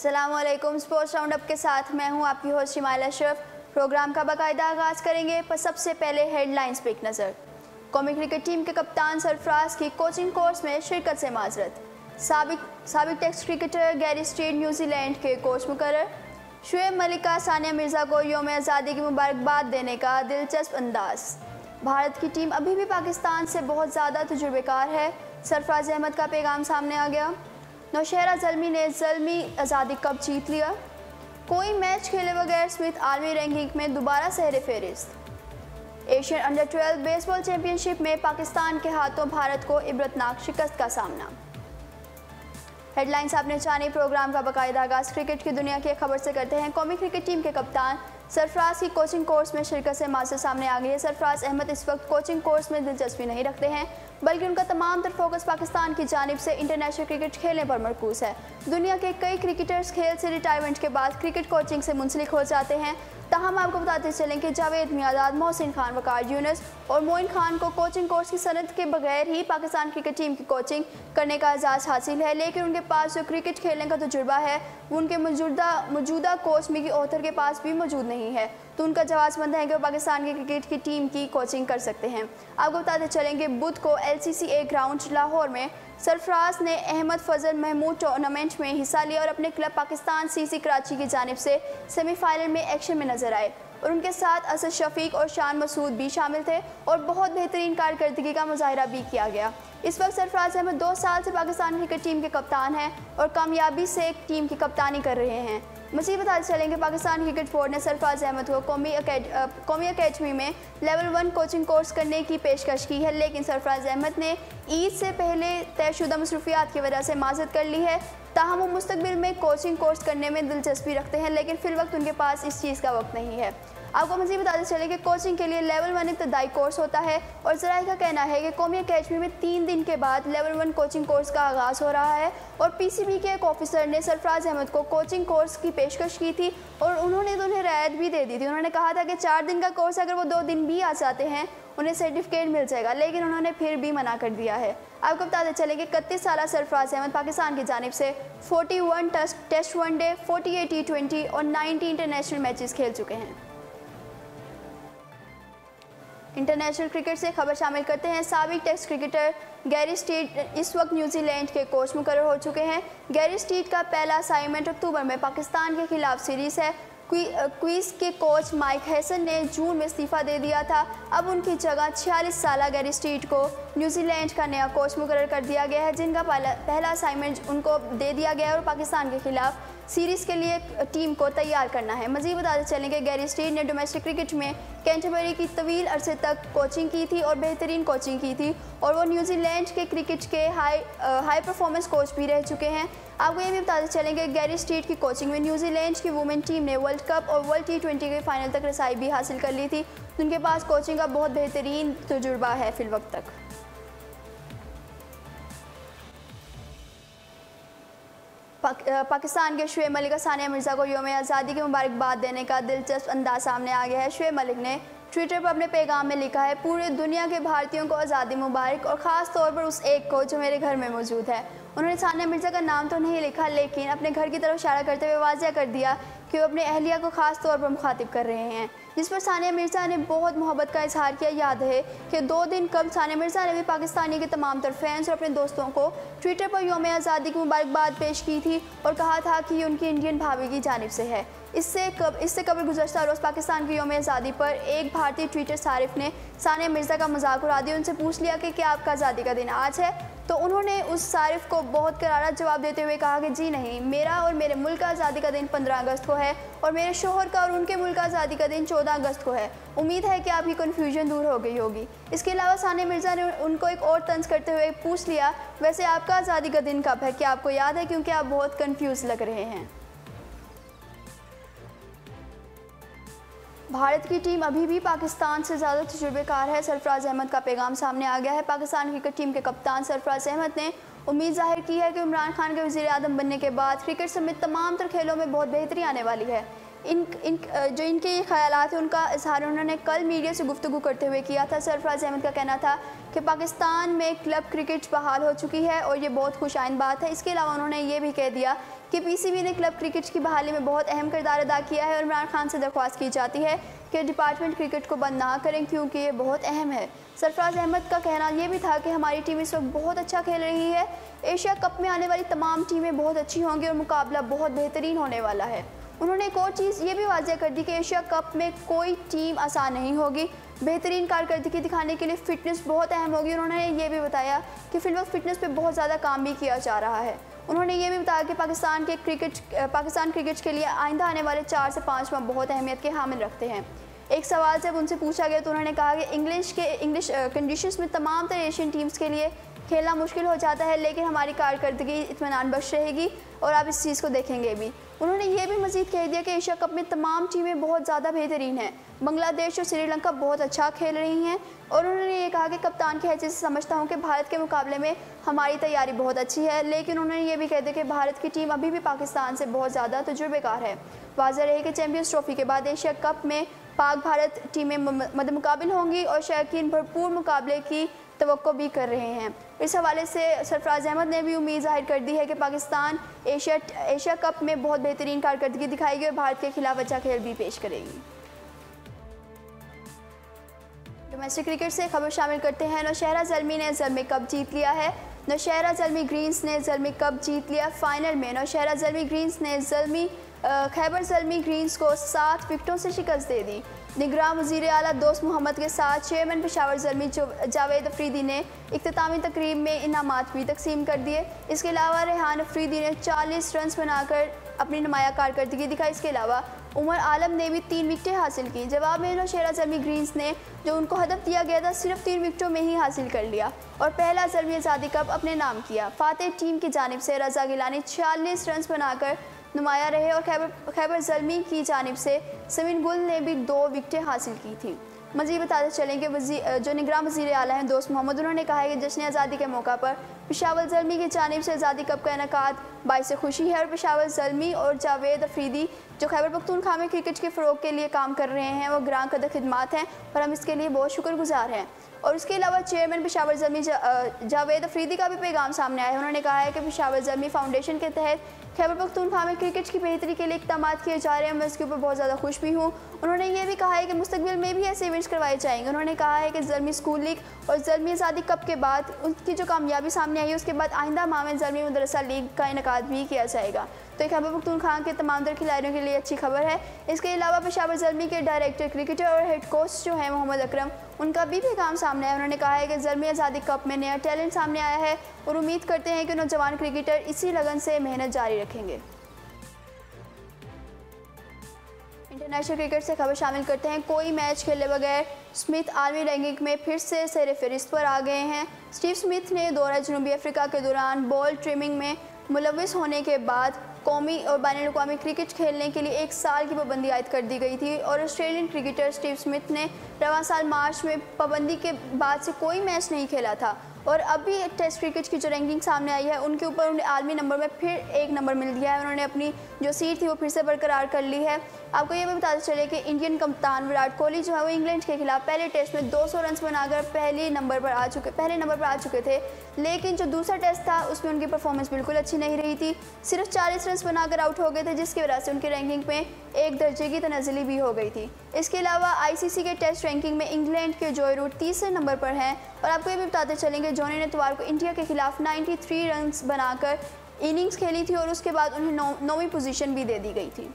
अस्सलामुअलैकुम। Sports round up के साथ मैं हूं आपकी होस्ट हिमायल अशरफ। प्रोग्राम का बाकायदा आगाज़ करेंगे, पर सबसे पहले हेडलाइंस पे एक नज़र। कौमी क्रिकेट टीम के कप्तान सरफराज की कोचिंग कोर्स में शिरकत से माजरत। साबिक test cricketer Gary Stead New Zealand के कोच मुकर्रर। शुएब मलिक का सानिया मिर्ज़ा को यौम आज़ादी की मुबारकबाद देने का दिलचस्प अंदाज। भारत की टीम अभी भी पाकिस्तान से बहुत ज़्यादा तजुर्बेकार है, सरफराज अहमद का पैगाम सामने आ गया। नौशहरा ज़ल्मी ने ज़ल्मी आज़ादी कप जीत लिया। कोई मैच खेले बगैर स्मिथ आलमी रैंकिंग में दोबारा सहरे फहरिस्त। एशियन अंडर 12 बेसबॉल चैंपियनशिप में पाकिस्तान के हाथों भारत को इबरतनाक शिकस्त का सामना। हेडलाइंस आपने जानी। प्रोग्राम का बाकायदा आगाज़ क्रिकेट की दुनिया की खबर से करते हैं। कौमी क्रिकेट टीम के कप्तान सरफराज की कोचिंग कोर्स में शिरकत से माजरत सामने आ गई है। सरफराज अहमद इस वक्त कोचिंग कोर्स में दिलचस्पी नहीं रखते हैं, बल्कि उनका तमाम तर फोकस पाकिस्तान की जानिब से इंटरनेशनल क्रिकेट खेलने पर मरकूज है। दुनिया के कई क्रिकेटर्स खेल से रिटायरमेंट के बाद क्रिकेट कोचिंग से मुंसलिक हो जाते हैं। ताहम आपको बताते चलें कि जावेद मियादाद, मोहसिन खान, वकार यूनुस और मोइन खान को कोचिंग कोर्स की सनद के बगैर ही पाकिस्तान क्रिकेट टीम की कोचिंग करने का एजाज़ हासिल है, लेकिन उनके पास जो क्रिकेट खेलने का तजुर्बा है वो उनके मौजूदा कोच मिकी ओथर के पास भी मौजूद नहीं है। तो उनका जवाबमंद है कि वो पाकिस्तान की क्रिकेट की टीम की कोचिंग कर सकते हैं। आपको बताते चलेंगे बुध को LCCA ग्राउंड लाहौर में सरफराज ने अहमद फजल महमूद टूर्नामेंट में हिस्सा लिया और अपने क्लब पाकिस्तान CC कराची की जानिब से सेमीफाइनल में एक्शन में नजर आए और उनके साथ असद शफीक और शान मसूद भी शामिल थे और बहुत बेहतरीन कारकर्दगी का मुजाहरा भी किया गया। इस वक्त सरफराज अहमद 2 साल से पाकिस्तान क्रिकेट टीम के कप्तान हैं और कामयाबी से एक टीम की कप्तानी कर रहे हैं। मज़ीद बताते चलेंगे पाकिस्तान क्रिकेट बोर्ड ने सरफराज अहमद को कौमी अकेडमी में लेवल 1 कोचिंग कोर्स करने की पेशकश की है, लेकिन सरफराज अहमद ने ईद से पहले तयशुदा मसरूफियात की वजह से माजरत कर ली है। ताहम वो मुस्तकबिल में कोचिंग कोर्स करने में दिलचस्पी रखते हैं, लेकिन फिल वक्त उनके पास इस चीज़ का वक्त नहीं है। आपको मज़ीद बताते चले कि कोचिंग के लिए लेवल 1 इब्तदाई कोर्स होता है और ज़राए का कहना है कि कौमी अकेडमी में 3 दिन के बाद लेवल 1 कोचिंग कोर्स का आगाज़ हो रहा है और PCB के एक ऑफिसर ने सरफराज अहमद को कोचिंग कोर्स की पेशकश की थी और उन्होंने तो उन्हें रियायत भी दे दी थी। उन्होंने कहा था कि 4 दिन का कोर्स अगर वो 2 दिन भी आ जाते हैं उन्हें सर्टिफिकेट मिल जाएगा, लेकिन उन्होंने फिर भी मना कर दिया है। आपको बताते चले कि 31 साल सरफराज अहमद पाकिस्तान की जानिब से 41 टेस्ट वनडे, 48 T20 और 90 इंटरनेशनल मैचेस खेल चुके हैं। इंटरनेशनल क्रिकेट से खबर शामिल करते हैं। साबिक टेस्ट क्रिकेटर गैरी स्ट्रीट इस वक्त न्यूजीलैंड के कोच मुकर्रर हो चुके हैं। गैरी स्ट्रीट का पहला असाइनमेंट अक्टूबर में पाकिस्तान के खिलाफ सीरीज़ है। क्वींस के कोच माइक हैसन ने जून में इस्तीफ़ा दे दिया था। अब उनकी जगह 46 साल गैरी स्ट्रीट को न्यूजीलैंड का नया कोच मुकर्रर कर दिया गया है, जिनका पहला असाइनमेंट उनको दे दिया गया है और पाकिस्तान के खिलाफ सीरीज़ के लिए टीम को तैयार करना है। मज़ीद बताते चलें कि गैरी स्ट्रीट ने डोमेस्टिक क्रिकेट में कैंटरबरी की तवील अरसे तक कोचिंग की थी और बेहतरीन कोचिंग की थी और वो न्यूजीलैंड के क्रिकेट के हाई परफॉर्मेंस कोच भी रह चुके हैं। आपको ये भी बताते चलेंगे गैरी स्ट्रीट की कोचिंग में न्यूजीलैंड की वुमेन टीम ने वर्ल्ड कप और वर्ल्ड T20 के फाइनल तक रसाई भी हासिल कर ली थी। उनके पास कोचिंग का बहुत बेहतरीन तजुर्बा है फिल वक्त तक। पाकिस्तान के शुएब मलिक का सानिया मिर्ज़ा को यौम आज़ादी की मुबारकबाद देने का दिलचस्प अंदाज सामने आ गया है। शुएब मलिक ने ट्विटर पर अपने पैगाम में लिखा है, पूरे दुनिया के भारतीयों को आज़ादी मुबारक और ख़ास तौर पर उस एक को जो मेरे घर में मौजूद है। उन्होंने सानिया मिर्ज़ा का नाम तो नहीं लिखा, लेकिन अपने घर की तरफ इशारा करते हुए वाज़ह कर दिया कि वो अपने अहलिया को ख़ास तौर पर मुखातिब कर रहे हैं, जिस पर सानिया मिर्ज़ा ने बहुत मोहब्बत का इजहार किया। याद है कि 2 दिन कबल सानिया मिर्ज़ा ने भी पाकिस्तानी के तमाम तर फैंस और अपने दोस्तों को ट्विटर पर यौम आज़ादी की मुबारकबाद पेश की थी और कहा था कि ये उनकी इंडियन भाभी की जानिब से है। इससे कबल गुज़श्ता रोज़ पाकिस्तान की यौम आज़ादी पर एक भारतीय ट्विटर सारिफ ने सानिया मिर्ज़ा का मजाक उड़ा दिया। उनसे पूछ लिया कि क्या आपका आज़ादी का दिन आज है, तो उन्होंने उस सारिफ को बहुत करारा जवाब देते हुए कहा कि जी नहीं, मेरा और मेरे मुल्क का आज़ादी का दिन 15 अगस्त को है और मेरे शोहर का और उनके मुल्क का आज़ादी का दिन 14 अगस्त को है। उम्मीद है कि आपकी कन्फ्यूजन दूर हो गई होगी। इसके अलावा सानिया मिर्ज़ा ने उनको एक और तंज करते हुए पूछ लिया, वैसे आपका आज़ादी का दिन कब है, क्या आपको याद है, क्योंकि आप बहुत कन्फ्यूज़ लग रहे हैं। भारत की टीम अभी भी पाकिस्तान से ज़्यादा तजुर्बेकार है, सरफराज अहमद का पैगाम सामने आ गया है। पाकिस्तान क्रिकेट टीम के कप्तान सरफराज अहमद ने उम्मीद जाहिर की है कि इमरान खान के वज़ीर आज़म बनने के बाद क्रिकेट समेत तमाम तर खेलों में बहुत बेहतरी आने वाली है। जो इनके ये ख़यालात हैं उनका इजहार उन्होंने कल मीडिया से गुफ्तगू करते हुए किया था। सरफराज अहमद का कहना था कि पाकिस्तान में क्लब क्रिकेट बहाल हो चुकी है और ये बहुत खुशाइन बात है। इसके अलावा उन्होंने ये भी कह दिया कि पीसीबी ने क्लब क्रिकेट की बहाली में बहुत अहम किरदार अदा किया है और इमरान खान से दरख्वास्त की जाती है कि डिपार्टमेंट क्रिकेट को बंद ना करें क्योंकि ये बहुत अहम है। सरफराज अहमद का कहना यह भी था कि हमारी टीम इस वक्त बहुत अच्छा खेल रही है। एशिया कप में आने वाली तमाम टीमें बहुत अच्छी होंगी और मुकाबला बहुत बेहतरीन होने वाला है। उन्होंने एक और चीज़ ये भी वाज़ेह कर दी कि एशिया कप में कोई टीम आसान नहीं होगी। बेहतरीन कारकर्दगी दिखाने के लिए फ़िटनेस बहुत अहम होगी। उन्होंने ये भी बताया कि फ़िलहाल फ़िटनेस पे बहुत ज़्यादा काम भी किया जा रहा है। उन्होंने ये भी बताया कि पाकिस्तान क्रिकेट के लिए आइंदा आने वाले 4 से 5 माह बहुत अहमियत के हामिल रखते हैं। एक सवाल जब उनसे पूछा गया तो उन्होंने कहा कि इंग्लिश कंडीशंस में तमाम तरह एशियन टीम्स के लिए खेलना मुश्किल हो जाता है, लेकिन हमारी कारकर्दगी इत्मीनान बख्श रहेगी और आप इस चीज़ को देखेंगे भी। उन्होंने ये भी मज़ीद कह दिया कि एशिया कप में तमाम टीमें बहुत ज़्यादा बेहतरीन हैं। बांग्लादेश और श्रीलंका बहुत अच्छा खेल रही हैं और उन्होंने ये कहा कि कप्तान की हैसियत से समझता हूँ कि भारत के मुकाबले में हमारी तैयारी बहुत अच्छी है, लेकिन उन्होंने ये भी कह दिया कि भारत की टीम अभी भी पाकिस्तान से बहुत ज़्यादा तजुर्बेकार है। वाज़ेह रहे कि चैम्पियंस ट्रॉफी के बाद एशिया कप में पाक भारत टीमें मद्देमुकाबिल होंगी और शौकीन भरपूर मुकाबले की तवक्को भी कर रहे हैं। इस हवाले से सरफराज अहमद ने भी उम्मीद जाहिर कर दी है कि पाकिस्तान एशिया कप में बहुत बेहतरीन कारकर्दगी दिखाएगी और भारत के खिलाफ अच्छा खेल भी पेश करेगी। डोमेस्टिक क्रिकेट से खबर शामिल करते हैं। नौशहरा ज़ल्मी ने ज़ल्मी कप जीत लिया है। नौशहरा ज़ल्मी ग्रीन्स ने ज़ल्मी कप जीत लिया। फाइनल में नौशहरा ज़ल्मी ग्रीन्स ने खैबर ज़ल्मी ग्रीन्स को 7 विकेटों से शिकस्त दे दी। निगरान वज़ीर आला दोस्त मोहम्मद के साथ चेयरमैन पेशावर ज़ल्मी जावेद अफरीदी ने इख्तितामी तकरीब में इनामात भी तकसीम कर दिए। इसके अलावा रेहान अफरीदी ने 40 रन बनाकर अपनी नुमाया कारकर्दगी दिखाई। इसके अलावा उमर आलम ने भी 3 विकेटें हासिल की। जवाब में नौशहरा ज़ल्मी ग्रीन्स ने जो उनको हदफ दिया गया था सिर्फ 3 विकेटों में ही हासिल कर लिया और पहला ज़ल्मी आज़ादी कप अपने नाम किया। फातेह टीम की जानिब से रज़ा गिलानी 46 रन बनाकर नुमाया रहे और खैबर ज़ल्मी की जानिब से समीन गुल ने भी 2 विकेटें हासिल की थी। मज़ीद बताते चलें कि जो निगरान वज़ीर आला हैं दोस्त मोहम्मद, उन्होंने कहा है कि जश्न आज़ादी के मौका पर पेशावर ज़ल्मी की जानिब से आज़ादी कप का इनेकाद बाइस खुशी है और पेशावर ज़ल्मी और जावेद अफरीदी जो खैबर पख्तूनख्वा में क्रिकेट के फ़रोग के लिए काम कर रहे हैं वो ग्रां कदर खिदमात हैं और हम इसके लिए बहुत शुक्रगुजार हैं। और उसके अलावा चेयरमैन पेशावर ज़ल्मी जावेद अफरीदी का भी पैगाम सामने आया है। उन्होंने कहा है कि पेशावर ज़ल्मी फाउंडेशन के तहत खैबर पख्तूनख्वा में क्रिकेट की बेहतरी के लिए इक़दाम किए जा रहे हैं। मैं इसके ऊपर बहुत ज़्यादा खुश भी हूँ। उन्होंने ये भी कहा है कि मुस्तकबिल में भी ऐसे इवेंट्स करवाए जाएंगे। उन्होंने कहा है कि ज़ल्मी स्कूल लीग और ज़ल्मी आज़ादी कप के बाद उनकी जो कामयाबी सामने आई है उसके बाद आइंदा माह में ज़ल्मी मदरसा लीग का इनेकाद भी किया जाएगा। तो खैबर पख्तूनख्वा के तमाम तर खिलाड़ियों के लिए अच्छी खबर है। इसके अलावा पेशावर ज़ल्मी के डायरेक्टर क्रिकेटर और हेड कोच जो हैं मोहम्मद अकरम, उनका भी काम सामने आया। उन्होंने कहा है कि ज़ल्मी आज़ादी कप में नया टैलेंट सामने आया है और उम्मीद करते हैं कि नौजवान क्रिकेटर इसी लगन से मेहनत जारी रखेंगे। इंटरनेशनल क्रिकेट से खबर शामिल करते हैं। कोई मैच खेले बगैर स्मिथ आलमी रैंकिंग में फिर से सर फहरिस्त पर आ गए हैं। स्टीव स्मिथ ने दौरा जनूबी अफ्रीका के दौरान बॉल ट्रिमिंग में मुलविस होने के बाद कौमी और बैनुल-अक़वामी क्रिकेट खेलने के लिए 1 साल की पाबंदी आयद कर दी गई थी और ऑस्ट्रेलियन क्रिकेटर स्टीव स्मिथ ने रवां साल मार्च में पाबंदी के बाद से कोई मैच नहीं खेला था और अभी टेस्ट क्रिकेट की जो रैंकिंग सामने आई है उनके ऊपर उन्हें आलमी नंबर में फिर 1 नंबर मिल गया है। उन्होंने अपनी जो सीट थी वो फिर से बरकरार कर ली है। आपको ये भी बताते चले कि इंडियन कप्तान विराट कोहली जो है वो इंग्लैंड के खिलाफ पहले टेस्ट में 200 रन बनाकर पहले नंबर पर आ चुके थे, लेकिन जो दूसरा टेस्ट था उसमें उनकी परफॉर्मेंस बिल्कुल अच्छी नहीं रही थी। सिर्फ 40 रन बनाकर आउट हो गए थे, जिसकी वजह से उनकी रैंकिंग में 1 दर्जे की तनज़्ज़ुली भी हो गई थी। इसके अलावा ICC के टेस्ट रैंकिंग में इंग्लैंड के जॉय रूट तीसरे नंबर पर हैं और आपको ये भी बताते चलेंगे जॉनी ने इतवार को इंडिया के खिलाफ 93 रन बनाकर इनिंग्स खेली थी और उसके बाद उन्हें 9वीं पोजीशन भी दे दी गई थी।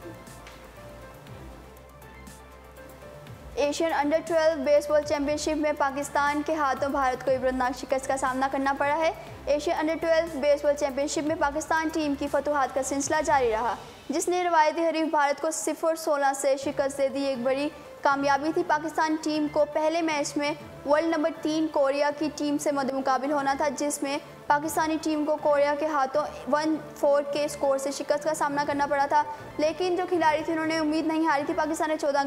एशियन अंडर 12 बेसबॉल चैंपियनशिप में पाकिस्तान के हाथों भारत को इबरतनाक शिकस्त का सामना करना पड़ा है। एशियन अंडर 12 बेसबॉल चैंपियनशिप में पाकिस्तान टीम की फतूहात का सिलसिला जारी रहा, जिसने रवायती हरीफ भारत को 0-16 से शिकस्त दे दी। एक बड़ी कामयाबी थी पाकिस्तान टीम को पहले मैच में वर्ल्ड नंबर 3 कोरिया की टीम से मद्देमुकाबिल होना था, जिसमें पाकिस्तानी टीम को कोरिया के हाथों 1-4 के स्कोर से शिकस्त का सामना करना पड़ा था, लेकिन जो खिलाड़ी थे उन्होंने उम्मीद नहीं हारी थी। पाकिस्तान ने 14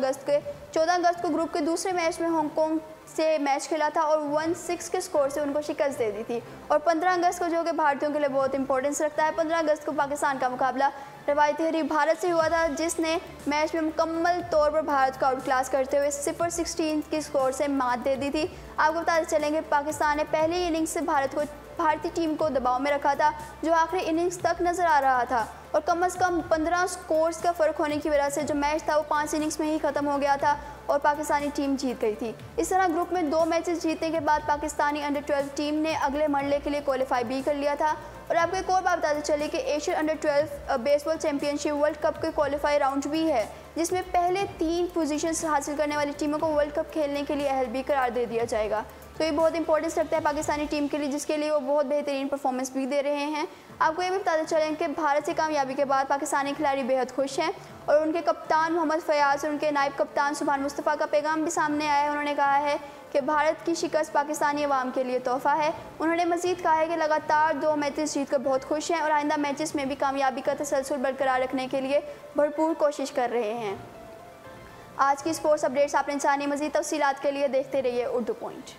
अगस्त को ग्रुप के दूसरे मैच में हांगकांग से मैच खेला था और 1-6 के स्कोर से उनको शिकस्त दे दी थी। और 15 अगस्त को, जो कि भारतीयों के लिए बहुत इंपॉर्टेंस रखता है, 15 अगस्त को पाकिस्तान का मुकाबला रवायती हरीफ भारत से हुआ था, जिसने मैच में मुकम्मल तौर पर भारत को आउट क्लास करते हुए 0-16 की स्कोर से मात दे दी थी। आपको बताते चलेंगे पाकिस्तान ने पहली इनिंग्स से भारतीय टीम को दबाव में रखा था, जो आखिरी इनिंग्स तक नजर आ रहा था, और कम से कम 15 स्कोर्स का फ़र्क होने की वजह से जो मैच था वो 5 इनिंग्स में ही ख़त्म हो गया था और पाकिस्तानी टीम जीत गई थी। इस तरह ग्रुप में 2 मैचेस जीतने के बाद पाकिस्तानी अंडर-12 टीम ने अगले मरहले के लिए क्वालिफाई भी कर लिया था। और आपको एक और बात बताते चले कि Asian under twelve baseball championship world cup के क्वालिफाई राउंड भी है, जिसमें पहले 3 पोजीशंस हासिल करने वाली टीमों को वर्ल्ड कप खेलने के लिए अहल भी करार दे दिया जाएगा। तो ये बहुत इंपॉर्टेंस रखता है पाकिस्तानी टीम के लिए, जिसके लिए वो बहुत बेहतरीन परफॉर्मेंस भी दे रहे हैं। आपको ये भी बताते चलें कि भारत से कामयाबी के बाद पाकिस्तानी खिलाड़ी बेहद खुश हैं और उनके कप्तान मोहम्मद फयाज और उनके नायब कप्तान सुभान मुस्तफ़ा का पैगाम भी सामने आया है। उन्होंने कहा है कि भारत की शिकस्त पाकिस्तानी अवाम के लिए तोहफ़ा है। उन्होंने मज़ीद कहा है कि लगातार 2 मैचेस जीतकर बहुत खुश हैं और आइंदा मैचेस में भी कामयाबी का तसलसल बरकरार रखने के लिए भरपूर कोशिश कर रहे हैं। आज की स्पोर्ट्स अपडेट्स आपने जानी, मज़ीद तफसीलात के लिए देखते रहिए उर्दू पॉइंट।